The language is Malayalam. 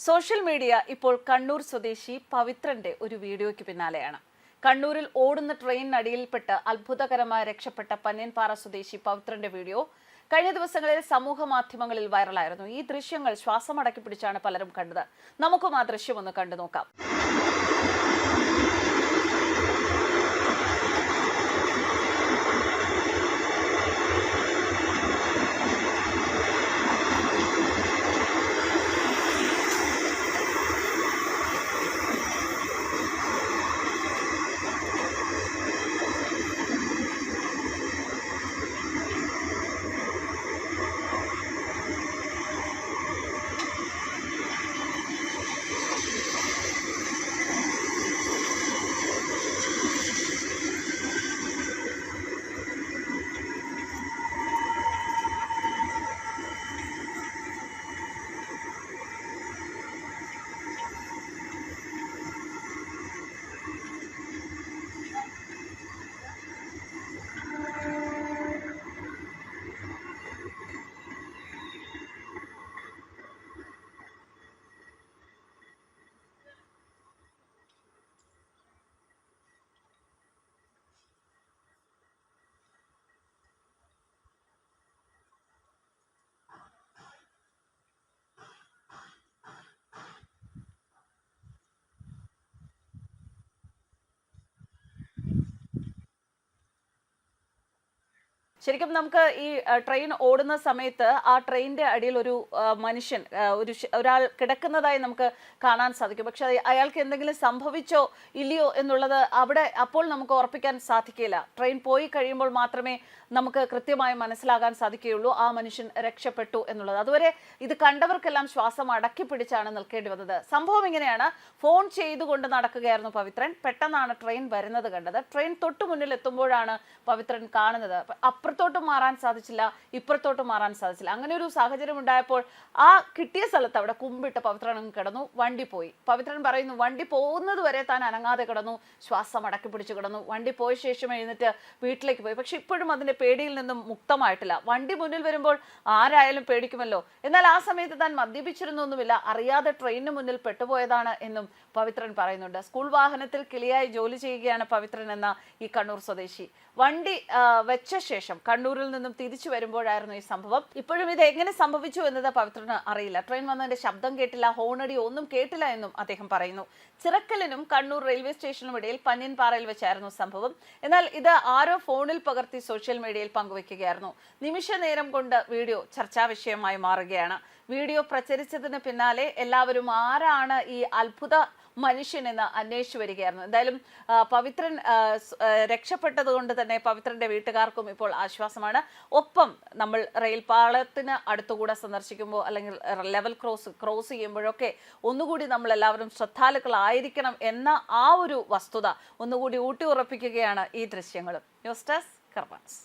സോഷ്യൽ മീഡിയ ഇപ്പോൾ കണ്ണൂർ സ്വദേശി പവിത്രന്റെ ഒരു വീഡിയോയ്ക്ക് പിന്നാലെയാണ്. കണ്ണൂരിൽ ഓടുന്ന ട്രെയിനിനടിയിൽപ്പെട്ട് അത്ഭുതകരമായി രക്ഷപ്പെട്ട പന്ന്യൻപാറ സ്വദേശി പവിത്രന്റെ വീഡിയോ കഴിഞ്ഞ ദിവസങ്ങളിൽ സമൂഹ മാധ്യമങ്ങളിൽ വൈറലായിരുന്നു. ഈ ദൃശ്യങ്ങൾ ശ്വാസമടക്കി പിടിച്ചാണ് പലരും കണ്ടത്. നമുക്കും ആ ദൃശ്യം ഒന്ന് കണ്ടു നോക്കാം. ശരിക്കും നമുക്ക് ഈ ട്രെയിൻ ഓടുന്ന സമയത്ത് ആ ട്രെയിനിന്റെ അടിയിൽ ഒരു മനുഷ്യൻ ഒരാൾ കിടക്കുന്നതായി നമുക്ക് കാണാൻ സാധിക്കും. പക്ഷെ അയാൾക്ക് എന്തെങ്കിലും സംഭവിച്ചോ ഇല്ലയോ എന്നുള്ളത് അപ്പോൾ നമുക്ക് ഉറപ്പിക്കാൻ സാധിക്കില്ല. ട്രെയിൻ പോയി കഴിയുമ്പോൾ മാത്രമേ നമുക്ക് കൃത്യമായി മനസ്സിലാകാൻ സാധിക്കുകയുള്ളൂ ആ മനുഷ്യൻ രക്ഷപ്പെട്ടു എന്നുള്ളത്. അതുവരെ ഇത് കണ്ടവർക്കെല്ലാം ശ്വാസം അടക്കി പിടിച്ചാണ് നിൽക്കേണ്ടി വന്നത്. സംഭവം ഇങ്ങനെയാണ്. ഫോൺ ചെയ്തുകൊണ്ട് നടക്കുകയായിരുന്നു പവിത്രൻ. പെട്ടെന്നാണ് ട്രെയിൻ വരുന്നത് കണ്ടത്. ട്രെയിൻ തൊട്ടു മുന്നിൽ എത്തുമ്പോഴാണ് പവിത്രൻ കാണുന്നത്. അപ്പുറത്തോട്ടും മാറാൻ സാധിച്ചില്ല, ഇപ്പുറത്തോട്ടും മാറാൻ സാധിച്ചില്ല. അങ്ങനെ ഒരു സാഹചര്യം ഉണ്ടായപ്പോൾ ആ കിട്ടിയ സ്ഥലത്ത് അവിടെ കുമ്പിട്ട് പവിത്രൻ കിടന്നു. വണ്ടി പോയി. പവിത്രൻ പറയുന്നു, വണ്ടി പോകുന്നത് വരെ താൻ അനങ്ങാതെ കിടന്നു, ശ്വാസം അടക്കി പിടിച്ചു കിടന്നു. വണ്ടി പോയ ശേഷം എഴുന്നിട്ട് വീട്ടിലേക്ക് പോയി. പക്ഷെ ഇപ്പോഴും അതിന്റെ പേടിയിൽ നിന്നും മുക്തമായിട്ടില്ല. വണ്ടി മുന്നിൽ വരുമ്പോൾ ആരായാലും പേടിക്കുമല്ലോ. എന്നാൽ ആ സമയത്ത് താൻ മദ്യപിച്ചിരുന്നൊന്നുമില്ല, അറിയാതെ ട്രെയിനിന് മുന്നിൽ പെട്ടുപോയതാണ് എന്നും പവിത്രൻ പറയുന്നുണ്ട്. സ്കൂൾ വാഹനത്തിൽ കിളിയായി ജോലി ചെയ്യുകയാണ് പവിത്രൻ എന്ന ഈ കണ്ണൂർ സ്വദേശി. വണ്ടി വെച്ച ശേഷം കണ്ണൂരിൽ നിന്നും തിരിച്ചു വരുമ്പോഴായിരുന്നു ഈ സംഭവം. ഇപ്പോഴും ഇത് എങ്ങനെ സംഭവിച്ചു എന്നത് പവിത്രന് അറിയില്ല. ട്രെയിൻ വന്നതിന്റെ ശബ്ദം കേട്ടില്ല, ഹോണടി ഒന്നും കേട്ടില്ല എന്നും അദ്ദേഹം പറയുന്നു. ചിറക്കലിനും കണ്ണൂർ റെയിൽവേ സ്റ്റേഷനും ഇടയിൽ പന്ന്യൻപാറയിൽ വെച്ചായിരുന്നു സംഭവം. എന്നാൽ ഇത് ആരോ ഫോണിൽ പകർത്തി സോഷ്യൽ മീഡിയയിൽ പങ്കുവെക്കുകയായിരുന്നു. നിമിഷ നേരം കൊണ്ട് വീഡിയോ ചർച്ചാ വിഷയമായി മാറുകയാണ്. വീഡിയോ പ്രചരിച്ചതിന് പിന്നാലെ എല്ലാവരും ആരാണ് ഈ അത്ഭുത മനുഷ്യൻ എന്ന് അന്വേഷിച്ചു വരികയായിരുന്നു. എന്തായാലും പവിത്രൻ രക്ഷപ്പെട്ടത് കൊണ്ട് തന്നെ പവിത്രന്റെ വീട്ടുകാർക്കും ഇപ്പോൾ ആശ്വാസമാണ്. ഒപ്പം നമ്മൾ റെയിൽ പാളത്തിന് അടുത്തുകൂടെ സന്ദർശിക്കുമ്പോൾ അല്ലെങ്കിൽ ലെവൽ ക്രോസ് ചെയ്യുമ്പോഴൊക്കെ ഒന്നുകൂടി നമ്മൾ എല്ലാവരും ശ്രദ്ധാലുക്കളായിരിക്കണം എന്ന ആ ഒരു വസ്തുത ഒന്നുകൂടി ഊട്ടി ഉറപ്പിക്കുകയാണ് ഈ ദൃശ്യങ്ങളും. News desk കർമ്മസ്.